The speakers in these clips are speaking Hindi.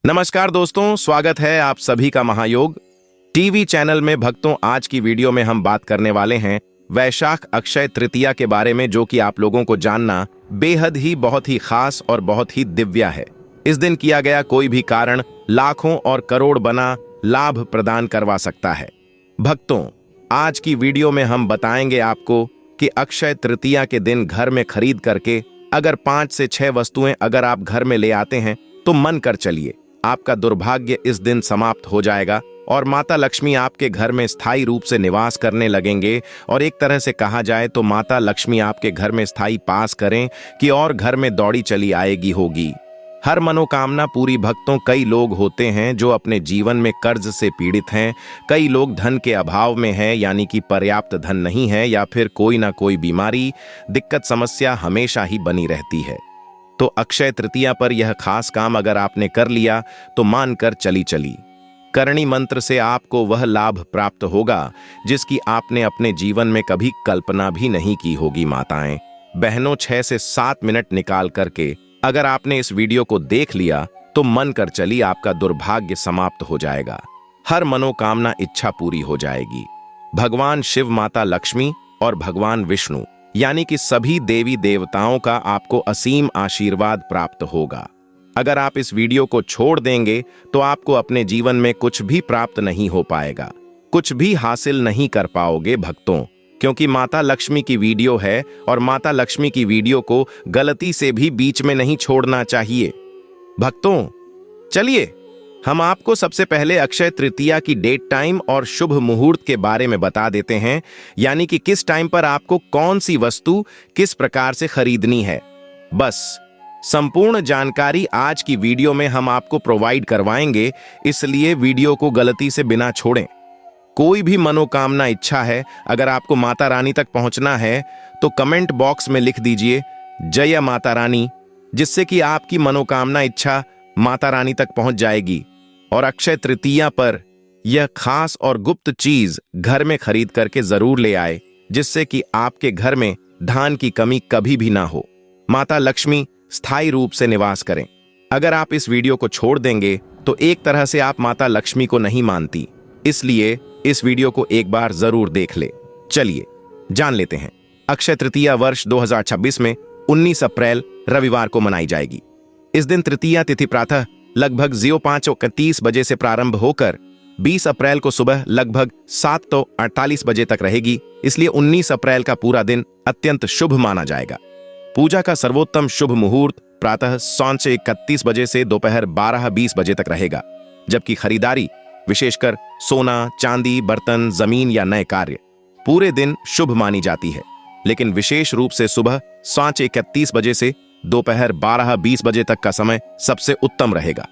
नमस्कार दोस्तों, स्वागत है आप सभी का महायोग टीवी चैनल में। भक्तों, आज की वीडियो में हम बात करने वाले हैं वैशाख अक्षय तृतीया के बारे में, जो कि आप लोगों को जानना बेहद ही बहुत ही खास और बहुत ही दिव्य है। इस दिन किया गया कोई भी कारण लाखों और करोड़ बना लाभ प्रदान करवा सकता है। भक्तों, आज की वीडियो में हम बताएंगे आपको कि अक्षय तृतीया के दिन घर में खरीद करके अगर 5 से 6 वस्तुएं अगर आप घर में ले आते हैं तो मन कर चलिए, आपका दुर्भाग्य इस दिन समाप्त हो जाएगा और माता लक्ष्मी आपके घर में स्थायी रूप से निवास करने लगेंगे। और एक तरह से कहा जाए तो माता लक्ष्मी आपके घर में स्थायी पास करें कि और घर में दौड़ी चली आएगी होगी। हर मनोकामना पूरी। भक्तों, कई लोग होते हैं जो अपने जीवन में कर्ज से पीड़ित हैं, कई लोग धन के अभाव में हैं, यानी कि पर्याप्त धन नहीं है, या फिर कोई ना कोई बीमारी दिक्कत समस्या हमेशा ही बनी रहती है। तो अक्षय तृतीया पर यह खास काम अगर आपने कर लिया तो मानकर चली करणी मंत्र से आपको वह लाभ प्राप्त होगा जिसकी आपने अपने जीवन में कभी कल्पना भी नहीं की होगी। माताएं बहनों, 6 से 7 मिनट निकाल करके अगर आपने इस वीडियो को देख लिया तो मन कर चली, आपका दुर्भाग्य समाप्त हो जाएगा, हर मनोकामना इच्छा पूरी हो जाएगी। भगवान शिव, माता लक्ष्मी और भगवान विष्णु यानी कि सभी देवी देवताओं का आपको असीम आशीर्वाद प्राप्त होगा। अगर आप इस वीडियो को छोड़ देंगे तो आपको अपने जीवन में कुछ भी प्राप्त नहीं हो पाएगा, कुछ भी हासिल नहीं कर पाओगे भक्तों, क्योंकि माता लक्ष्मी की वीडियो है और माता लक्ष्मी की वीडियो को गलती से भी बीच में नहीं छोड़ना चाहिए। भक्तों, चलिए हम आपको सबसे पहले अक्षय तृतीया की डेट, टाइम और शुभ मुहूर्त के बारे में बता देते हैं, यानी कि किस टाइम पर आपको कौन सी वस्तु किस प्रकार से खरीदनी है। बस संपूर्ण जानकारी आज की वीडियो में हम आपको प्रोवाइड करवाएंगे, इसलिए वीडियो को गलती से बिना छोड़ें। कोई भी मनोकामना इच्छा है, अगर आपको माता रानी तक पहुंचना है तो कमेंट बॉक्स में लिख दीजिए जय माता रानी, जिससे कि आपकी मनोकामना इच्छा माता रानी तक पहुंच जाएगी। और अक्षय तृतीया पर यह खास और गुप्त चीज घर में खरीद करके जरूर ले आए, जिससे कि आपके घर में धन की कमी कभी भी ना हो, माता लक्ष्मी स्थायी रूप से निवास करें। अगर आप इस वीडियो को छोड़ देंगे तो एक तरह से आप माता लक्ष्मी को नहीं मानती, इसलिए इस वीडियो को एक बार जरूर देख ले। चलिए जान लेते हैं। अक्षय तृतीया वर्ष 2026 में 19 अप्रैल रविवार को मनाई जाएगी। इस दिन तृतीया तिथि प्रातः लगभग 05:31 बजे से प्रारंभ होकर 20 अप्रैल को सुबह लगभग 7:48 बजे तक रहेगी, इसलिए 19 अप्रैल का पूरा दिन अत्यंत शुभ माना जाएगा। पूजा का सर्वोत्तम शुभ मुहूर्त प्रातः 7:31 बजे से दोपहर 12:20 बजे तक रहेगा, जबकि खरीदारी विशेषकर सोना, चांदी, बर्तन, जमीन या नए कार्य पूरे दिन शुभ मानी जाती है, लेकिन विशेष रूप से सुबह 7:31 बजे से दोपहर 12:20 बजे तक का समय सबसे उत्तम रहेगा।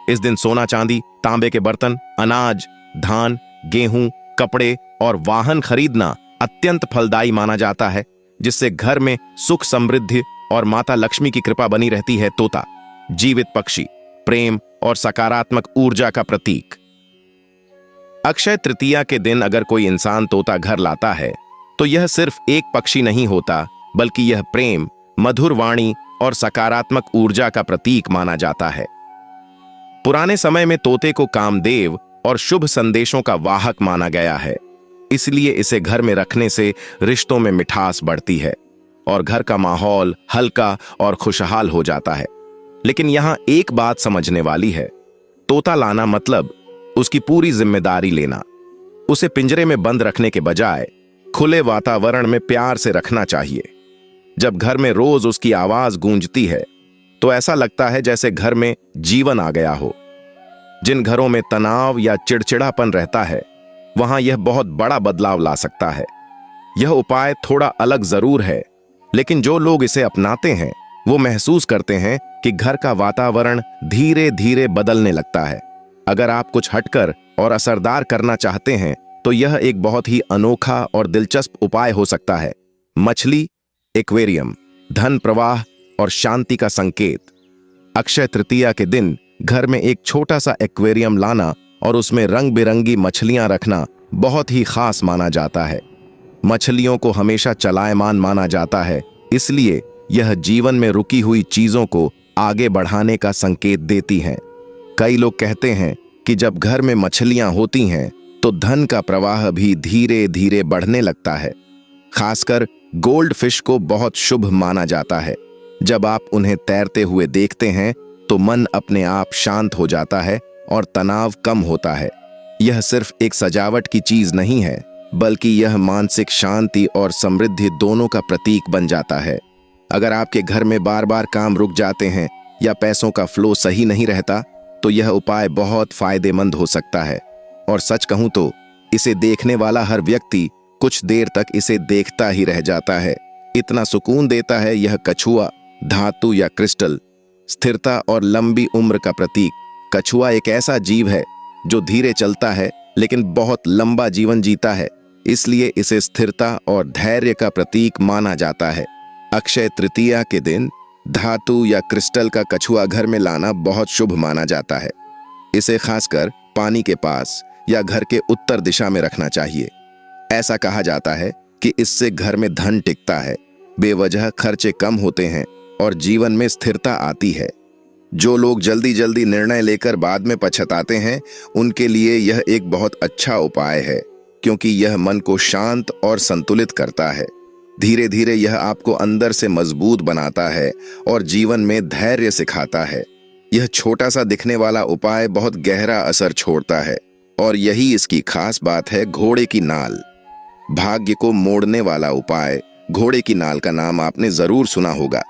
इस दिन सोना, चांदी, तांबे के बर्तन, अनाज, धान, गेहूं, कपड़े और वाहन खरीदना अत्यंत फलदायी माना जाता है, जिससे घर में सुख, समृद्धि और माता लक्ष्मी की कृपा बनी रहती है। तोता जीवित पक्षी, प्रेम और सकारात्मक ऊर्जा का प्रतीक। अक्षय तृतीया के दिन अगर कोई इंसान तोता घर लाता है तो यह सिर्फ एक पक्षी नहीं होता, बल्कि यह प्रेम, मधुर वाणी और सकारात्मक ऊर्जा का प्रतीक माना जाता है। पुराने समय में तोते को कामदेव और शुभ संदेशों का वाहक माना गया है, इसलिए इसे घर में रखने से रिश्तों में मिठास बढ़ती है और घर का माहौल हल्का और खुशहाल हो जाता है। लेकिन यहां एक बात समझने वाली है, तोता लाना मतलब उसकी पूरी जिम्मेदारी लेना। उसे पिंजरे में बंद रखने के बजाय खुले वातावरण में प्यार से रखना चाहिए। जब घर में रोज उसकी आवाज गूंजती है तो ऐसा लगता है जैसे घर में जीवन आ गया हो। जिन घरों में तनाव या चिड़चिड़ापन रहता है, वहां यह बहुत बड़ा बदलाव ला सकता है। यह उपाय थोड़ा अलग जरूर है, लेकिन जो लोग इसे अपनाते हैं वो महसूस करते हैं कि घर का वातावरण धीरे धीरे बदलने लगता है। अगर आप कुछ हटकर और असरदार करना चाहते हैं तो यह एक बहुत ही अनोखा और दिलचस्प उपाय हो सकता है। मछली एक्वेरियम, धन प्रवाह और शांति का संकेत। अक्षय तृतीया के दिन घर में एक छोटा सा एक्वेरियम लाना और उसमें रंग बिरंगी मछलियां रखना बहुत ही खास माना जाता है। मछलियों को हमेशा चलायमान माना जाता है, इसलिए यह जीवन में रुकी हुई चीजों को आगे बढ़ाने का संकेत देती हैं। कई लोग कहते हैं कि जब घर में मछलियां होती हैं तो धन का प्रवाह भी धीरे धीरे बढ़ने लगता है। खासकर गोल्ड फिश को बहुत शुभ माना जाता है। जब आप उन्हें तैरते हुए देखते हैं तो मन अपने आप शांत हो जाता है और तनाव कम होता है। यह सिर्फ एक सजावट की चीज नहीं है, बल्कि यह मानसिक शांति और समृद्धि दोनों का प्रतीक बन जाता है। अगर आपके घर में बार बार काम रुक जाते हैं या पैसों का फ्लो सही नहीं रहता, तो यह उपाय बहुत फायदेमंद हो सकता है। और सच कहूं तो इसे देखने वाला हर व्यक्ति कुछ देर तक इसे देखता ही रह जाता है। इतना सुकून देता है यह कछुआ, धातु या क्रिस्टल, स्थिरता और लंबी उम्र का प्रतीक। कछुआ एक ऐसा जीव है जो धीरे चलता है लेकिन बहुत लंबा जीवन जीता है, इसलिए इसे स्थिरता और धैर्य का प्रतीक माना जाता है। अक्षय तृतीया के दिन धातु या क्रिस्टल का कछुआ घर में लाना बहुत शुभ माना जाता है। इसे खासकर पानी के पास या घर के उत्तर दिशा में रखना चाहिए। ऐसा कहा जाता है कि इससे घर में धन टिकता है, बेवजह खर्चे कम होते हैं और जीवन में स्थिरता आती है। जो लोग जल्दी जल्दी निर्णय लेकर बाद में पछताते हैं, उनके लिए यह एक बहुत अच्छा उपाय है, क्योंकि यह मन को शांत और संतुलित करता है। धीरे धीरे यह आपको अंदर से मजबूत बनाता है और जीवन में धैर्य सिखाता है। यह छोटा सा दिखने वाला उपाय बहुत गहरा असर छोड़ता है और यही इसकी खास बात है। घोड़े की नाल, भाग्य को मोड़ने वाला उपाय। घोड़े की नाल का नाम आपने जरूर सुना होगा,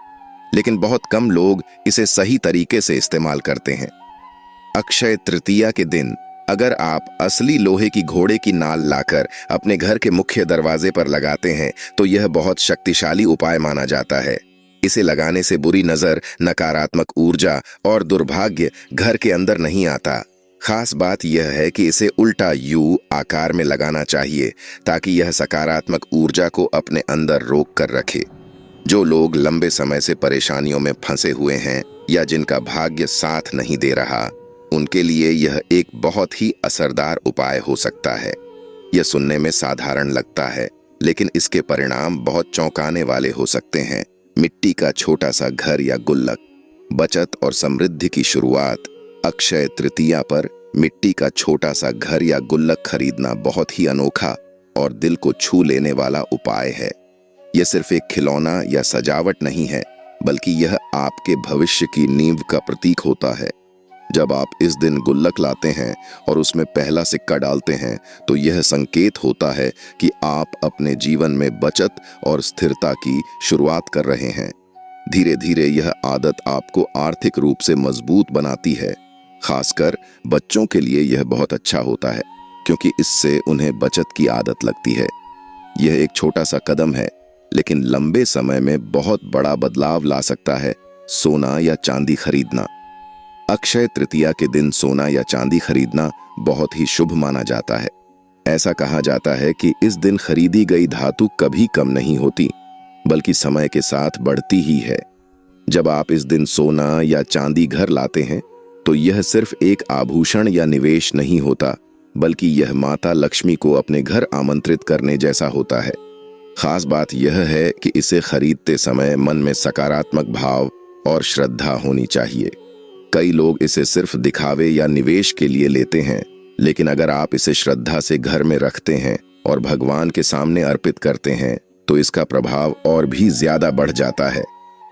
लेकिन बहुत कम लोग इसे सही तरीके से इस्तेमाल करते हैं। अक्षय तृतीया के दिन अगर आप असली लोहे की घोड़े की नाल लाकर अपने घर के मुख्य दरवाजे पर लगाते हैं तो यह बहुत शक्तिशाली उपाय माना जाता है। इसे लगाने से बुरी नजर, नकारात्मक ऊर्जा और दुर्भाग्य घर के अंदर नहीं आता। खास बात यह है कि इसे उल्टा यू आकार में लगाना चाहिए ताकि यह सकारात्मक ऊर्जा को अपने अंदर रोक कर रखे। जो लोग लंबे समय से परेशानियों में फंसे हुए हैं या जिनका भाग्य साथ नहीं दे रहा, उनके लिए यह एक बहुत ही असरदार उपाय हो सकता है। यह सुनने में साधारण लगता है, लेकिन इसके परिणाम बहुत चौंकाने वाले हो सकते हैं। मिट्टी का छोटा सा घर या गुल्लक, बचत और समृद्धि की शुरुआत। अक्षय तृतीया पर मिट्टी का छोटा सा घर या गुल्लक खरीदना बहुत ही अनोखा और दिल को छू लेने वाला उपाय है। यह सिर्फ एक खिलौना या सजावट नहीं है, बल्कि यह आपके भविष्य की नींव का प्रतीक होता है। जब आप इस दिन गुल्लक लाते हैं और उसमें पहला सिक्का डालते हैं, तो यह संकेत होता है कि आप अपने जीवन में बचत और स्थिरता की शुरुआत कर रहे हैं। धीरे धीरे यह आदत आपको आर्थिक रूप से मजबूत बनाती है। खासकर बच्चों के लिए यह बहुत अच्छा होता है, क्योंकि इससे उन्हें बचत की आदत लगती है। यह एक छोटा सा कदम है, लेकिन लंबे समय में बहुत बड़ा बदलाव ला सकता है। सोना या चांदी खरीदना। अक्षय तृतीया के दिन सोना या चांदी खरीदना बहुत ही शुभ माना जाता है। ऐसा कहा जाता है कि इस दिन खरीदी गई धातु कभी कम नहीं होती, बल्कि समय के साथ बढ़ती ही है। जब आप इस दिन सोना या चांदी घर लाते हैं, तो यह सिर्फ एक आभूषण या निवेश नहीं होता, बल्कि यह माता लक्ष्मी को अपने घर आमंत्रित करने जैसा होता है। खास बात यह है कि इसे खरीदते समय मन में सकारात्मक भाव और श्रद्धा होनी चाहिए। कई लोग इसे सिर्फ दिखावे या निवेश के लिए लेते हैं, लेकिन अगर आप इसे श्रद्धा से घर में रखते हैं और भगवान के सामने अर्पित करते हैं, तो इसका प्रभाव और भी ज्यादा बढ़ जाता है।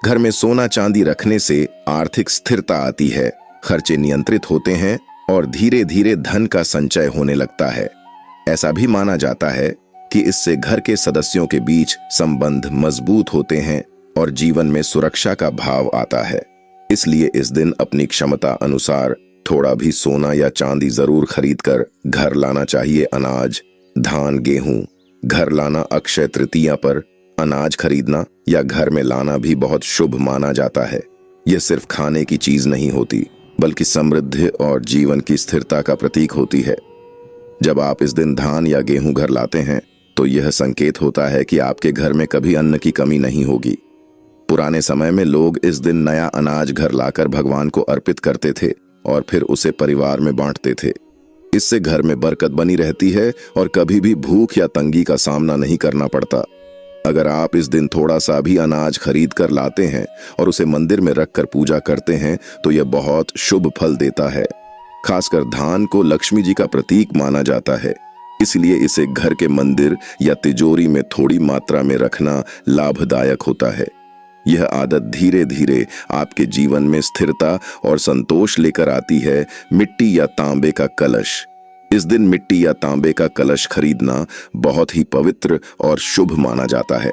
घर में सोना चांदी रखने से आर्थिक स्थिरता आती है, खर्चे नियंत्रित होते हैं और धीरे धीरे धन का संचय होने लगता है। ऐसा भी माना जाता है कि इससे घर के सदस्यों के बीच संबंध मजबूत होते हैं और जीवन में सुरक्षा का भाव आता है। इसलिए इस दिन अपनी क्षमता अनुसार थोड़ा भी सोना या चांदी जरूर खरीदकर घर लाना चाहिए। अनाज, धान, गेहूं घर लाना। अक्षय तृतीया पर अनाज खरीदना या घर में लाना भी बहुत शुभ माना जाता है। यह सिर्फ खाने की चीज नहीं होती, बल्कि समृद्धि और जीवन की स्थिरता का प्रतीक होती है। जब आप इस दिन धान या गेहूं घर लाते हैं, तो यह संकेत होता है कि आपके घर में कभी अन्न की कमी नहीं होगी। पुराने समय में लोग इस दिन नया अनाज घर लाकर भगवान को अर्पित करते थे और फिर उसे परिवार में बांटते थे। इससे घर में बरकत बनी रहती है और कभी भी भूख या तंगी का सामना नहीं करना पड़ता। अगर आप इस दिन थोड़ा सा भी अनाज खरीद कर लाते हैं और उसे मंदिर में रखकर पूजा करते हैं, तो यह बहुत शुभ फल देता है। खासकर धान को लक्ष्मी जी का प्रतीक माना जाता है, इसलिए इसे घर के मंदिर या तिजोरी में थोड़ी मात्रा में रखना लाभदायक होता है। यह आदत धीरे धीरे आपके जीवन में स्थिरता और संतोष लेकर आती है। मिट्टी या तांबे का कलश। इस दिन मिट्टी या तांबे का कलश खरीदना बहुत ही पवित्र और शुभ माना जाता है।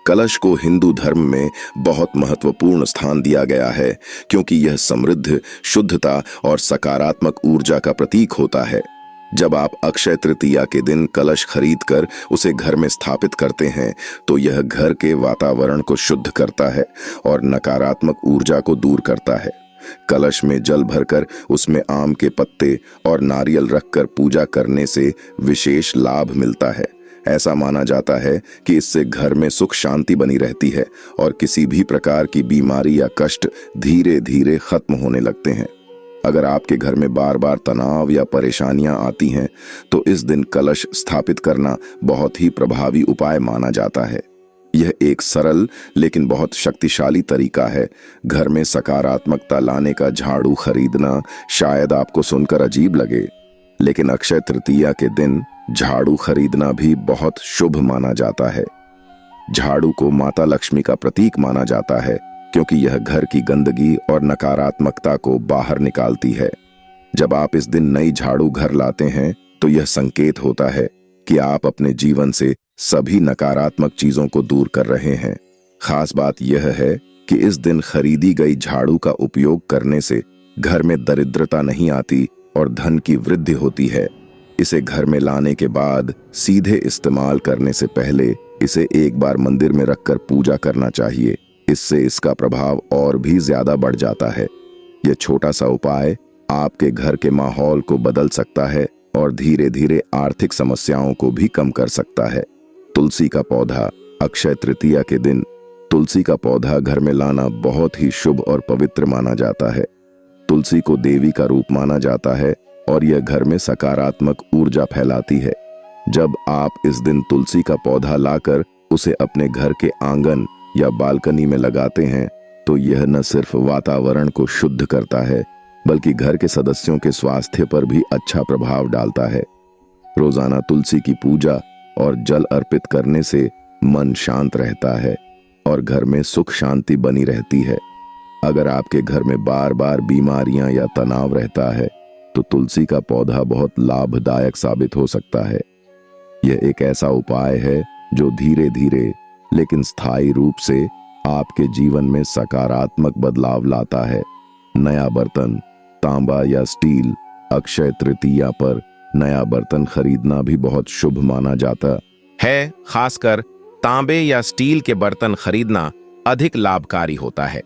कलश को हिंदू धर्म में बहुत महत्वपूर्ण स्थान दिया गया है, क्योंकि यह समृद्ध, शुद्धता और सकारात्मक ऊर्जा का प्रतीक होता है। जब आप अक्षय तृतीया के दिन कलश खरीदकर उसे घर में स्थापित करते हैं, तो यह घर के वातावरण को शुद्ध करता है और नकारात्मक ऊर्जा को दूर करता है। कलश में जल भरकर उसमें आम के पत्ते और नारियल रखकर पूजा करने से विशेष लाभ मिलता है। ऐसा माना जाता है कि इससे घर में सुख शांति बनी रहती है और किसी भी प्रकार की बीमारी या कष्ट धीरे धीरे खत्म होने लगते हैं। अगर आपके घर में बार बार तनाव या परेशानियां आती हैं, तो इस दिन कलश स्थापित करना बहुत ही प्रभावी उपाय माना जाता है। यह एक सरल लेकिन बहुत शक्तिशाली तरीका है घर में सकारात्मकता लाने का। झाड़ू खरीदना शायद आपको सुनकर अजीब लगे, लेकिन अक्षय तृतीया के दिन झाड़ू खरीदना भी बहुत शुभ माना जाता है। झाड़ू को माता लक्ष्मी का प्रतीक माना जाता है, क्योंकि यह घर की गंदगी और नकारात्मकता को बाहर निकालती है। जब आप इस दिन नई झाड़ू घर लाते हैं, तो यह संकेत होता है कि आप अपने जीवन से सभी नकारात्मक चीजों को दूर कर रहे हैं। खास बात यह है कि इस दिन खरीदी गई झाड़ू का उपयोग करने से घर में दरिद्रता नहीं आती और धन की वृद्धि होती है। इसे घर में लाने के बाद सीधे इस्तेमाल करने से पहले इसे एक बार मंदिर में रखकर पूजा करना चाहिए। इससे इसका प्रभाव और भी ज्यादा बढ़ जाता है। यह छोटा सा उपाय आपके घर के माहौल को बदल सकता है और धीरे धीरे आर्थिक समस्याओं को भी कम कर सकता है। तुलसी का पौधा। अक्षय तृतीया के दिन तुलसी का पौधा घर में लाना बहुत ही शुभ और पवित्र माना जाता है। तुलसी को देवी का रूप माना जाता है और यह घर में सकारात्मक ऊर्जा फैलाती है। जब आप इस दिन तुलसी का पौधा लाकर उसे अपने घर के आंगन या बालकनी में लगाते हैं, तो यह न सिर्फ वातावरण को शुद्ध करता है, बल्कि घर के सदस्यों के स्वास्थ्य पर भी अच्छा प्रभाव डालता है। रोजाना तुलसी की पूजा और जल अर्पित करने से मन शांत रहता है और घर में सुख शांति बनी रहती है। अगर आपके घर में बार बार बीमारियां या तनाव रहता है, तो तुलसी का पौधा बहुत लाभदायक साबित हो सकता है। यह एक ऐसा उपाय है जो धीरे धीरे लेकिन स्थायी रूप से आपके जीवन में सकारात्मक बदलाव लाता है। नया बर्तन, तांबा या स्टील। अक्षय तृतीया पर नया बर्तन खरीदना भी बहुत शुभ माना जाता है। खासकर तांबे या स्टील के बर्तन खरीदना अधिक लाभकारी होता है।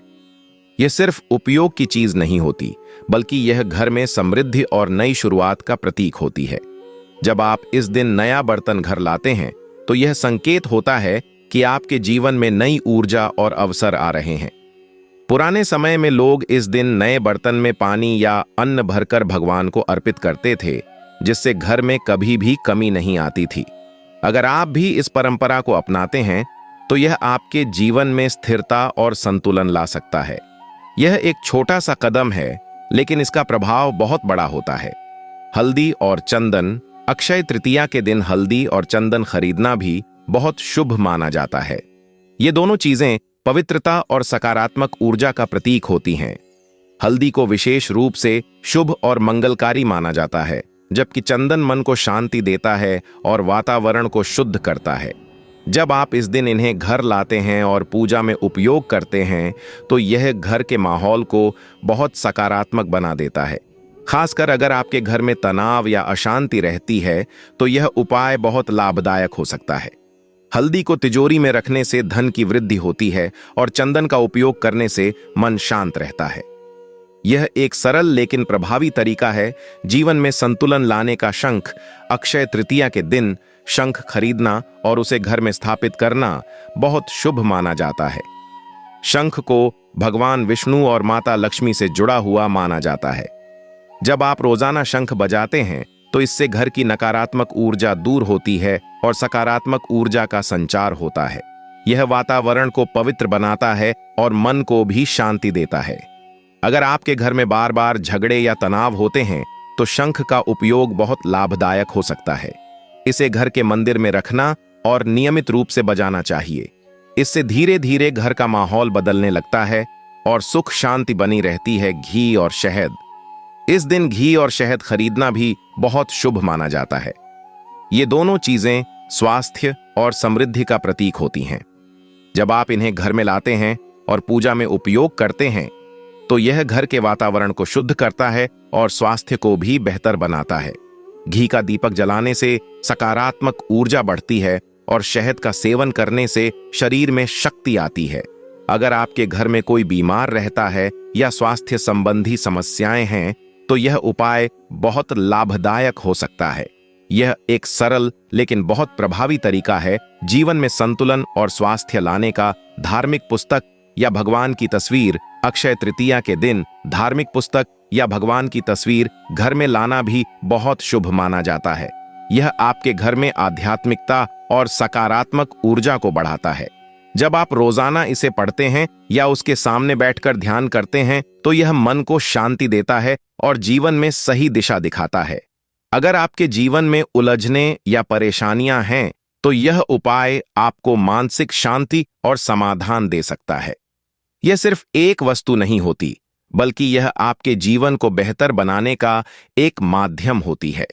यह सिर्फ उपयोग की चीज नहीं होती, बल्कि यह घर में समृद्धि और नई शुरुआत का प्रतीक होती है। जब आप इस दिन नया बर्तन घर लाते हैं, तो यह संकेत होता है कि आपके जीवन में नई ऊर्जा और अवसर आ रहे हैं। पुराने समय में लोग इस दिन नए बर्तन में पानी या अन्न भरकर भगवान को अर्पित करते थे, जिससे घर में कभी भी कमी नहीं आती थी। अगर आप भी इस परंपरा को अपनाते हैं, तो यह आपके जीवन में स्थिरता और संतुलन ला सकता है। यह एक छोटा सा कदम है, लेकिन इसका प्रभाव बहुत बड़ा होता है। हल्दी और चंदन। अक्षय तृतीया के दिन हल्दी और चंदन खरीदना भी बहुत शुभ माना जाता है। ये दोनों चीजें पवित्रता और सकारात्मक ऊर्जा का प्रतीक होती हैं। हल्दी को विशेष रूप से शुभ और मंगलकारी माना जाता है, जबकि चंदन मन को शांति देता है और वातावरण को शुद्ध करता है। जब आप इस दिन इन्हें घर लाते हैं और पूजा में उपयोग करते हैं, तो यह घर के माहौल को बहुत सकारात्मक बना देता है। खासकर अगर आपके घर में तनाव या अशांति रहती है, तो यह उपाय बहुत लाभदायक हो सकता है। हल्दी को तिजोरी में रखने से धन की वृद्धि होती है और चंदन का उपयोग करने से मन शांत रहता है। यह एक सरल लेकिन प्रभावी तरीका है जीवन में संतुलन लाने का। शंख। अक्षय तृतीया के दिन शंख खरीदना और उसे घर में स्थापित करना बहुत शुभ माना जाता है। शंख को भगवान विष्णु और माता लक्ष्मी से जुड़ा हुआ माना जाता है। जब आप रोजाना शंख बजाते हैं, तो इससे घर की नकारात्मक ऊर्जा दूर होती है और सकारात्मक ऊर्जा का संचार होता है। यह वातावरण को पवित्र बनाता है और मन को भी शांति देता है। अगर आपके घर में बार बार झगड़े या तनाव होते हैं, तो शंख का उपयोग बहुत लाभदायक हो सकता है। इसे घर के मंदिर में रखना और नियमित रूप से बजाना चाहिए। इससे धीरे धीरे घर का माहौल बदलने लगता है और सुख शांति बनी रहती है। घी और शहद, इस दिन घी और शहद खरीदना भी बहुत शुभ माना जाता है। ये दोनों चीजें स्वास्थ्य और समृद्धि का प्रतीक होती हैं। जब आप इन्हें घर में लाते हैं और पूजा में उपयोग करते हैं तो यह घर के वातावरण को शुद्ध करता है और स्वास्थ्य को भी बेहतर बनाता है। घी का दीपक जलाने से सकारात्मक ऊर्जा बढ़ती है और शहद का सेवन करने से शरीर में शक्ति आती है। अगर आपके घर में कोई बीमार रहता है या स्वास्थ्य संबंधी समस्याएं हैं तो यह उपाय बहुत लाभदायक हो सकता है। यह एक सरल लेकिन बहुत प्रभावी तरीका है जीवन में संतुलन और स्वास्थ्य लाने का। धार्मिक पुस्तक या भगवान की तस्वीर, अक्षय तृतीया के दिन धार्मिक पुस्तक या भगवान की तस्वीर घर में लाना भी बहुत शुभ माना जाता है। यह आपके घर में आध्यात्मिकता और सकारात्मक ऊर्जा को बढ़ाता है। जब आप रोजाना इसे पढ़ते हैं या उसके सामने बैठकर ध्यान करते हैं तो यह मन को शांति देता है और जीवन में सही दिशा दिखाता है। अगर आपके जीवन में उलझने या परेशानियां हैं तो यह उपाय आपको मानसिक शांति और समाधान दे सकता है। यह सिर्फ एक वस्तु नहीं होती, बल्कि यह आपके जीवन को बेहतर बनाने का एक माध्यम होती है।